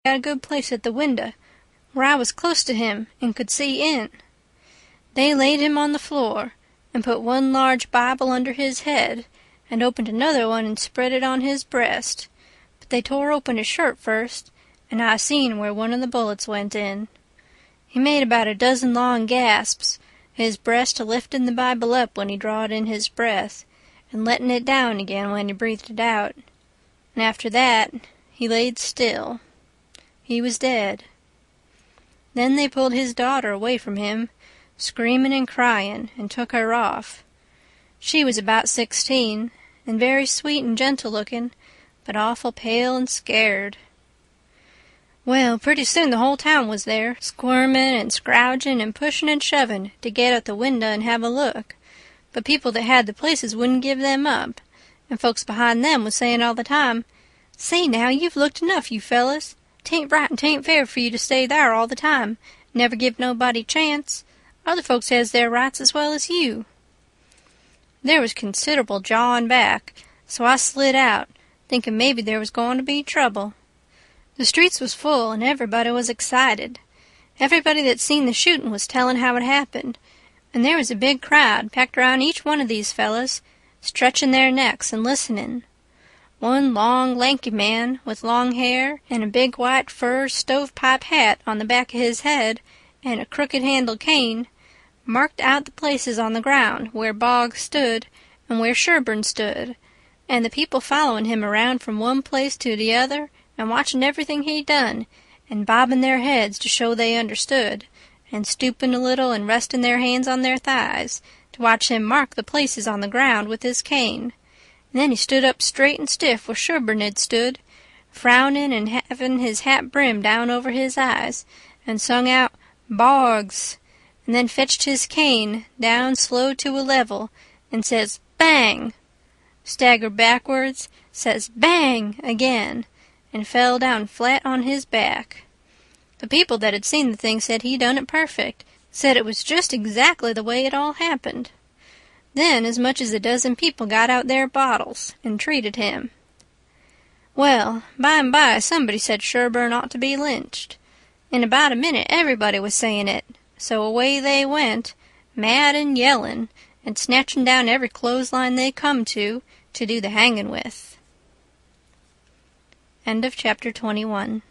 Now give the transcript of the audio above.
got a good place at the window, where I was close to him and could see in. They laid him on the floor, and put one large Bible under his head, and opened another one and spread it on his breast. But they tore open his shirt first, and I seen where one of the bullets went in. He made about a dozen long gasps, his breast lifting the Bible up when he drawed in his breath, and letting it down again when he breathed it out. And after that he laid still. He was dead. Then they pulled his daughter away from him, screaming and crying, and took her off. She was about 16, and very sweet and gentle-looking, but awful pale and scared. Well, pretty soon the whole town was there, squirming and scrouging and pushing and shoving to get at the window and have a look. But people that had the places wouldn't give them up, and folks behind them was saying all the time, "Say now, you've looked enough, you fellas. 'Tain't right and 'tain't fair for you to stay there all the time, never give nobody chance. Other folks has their rights as well as you." There was considerable jawing back, so I slid out, thinking maybe there was going to be trouble. The streets was full, and everybody was excited. Everybody that seen the shooting was telling how it happened, and there was a big crowd packed around each one of these fellas, stretching their necks and listening. One long, lanky man with long hair and a big white fur stovepipe hat on the back of his head and a crooked-handled cane marked out the places on the ground where Boggs stood and where Sherburne stood, and the people following him around from one place to the other and watching everything he done, and bobbing their heads to show they understood, and stooping a little and resting their hands on their thighs to watch him mark the places on the ground with his cane. And then he stood up straight and stiff where Sherburne had stood, frowning and having his hat brimmed down over his eyes, and sung out, "Boggs," and then fetched his cane down slow to a level, and says, "Bang!" Staggered backwards, says, "Bang!" again, and fell down flat on his back. The people that had seen the thing said he done it perfect, said it was just exactly the way it all happened. Then as much as a dozen people got out their bottles and treated him. Well, by and by somebody said Sherburne ought to be lynched. In about a minute everybody was saying it, so away they went, mad and yelling, and snatching down every clothesline they come to do the hanging with. End of chapter 21.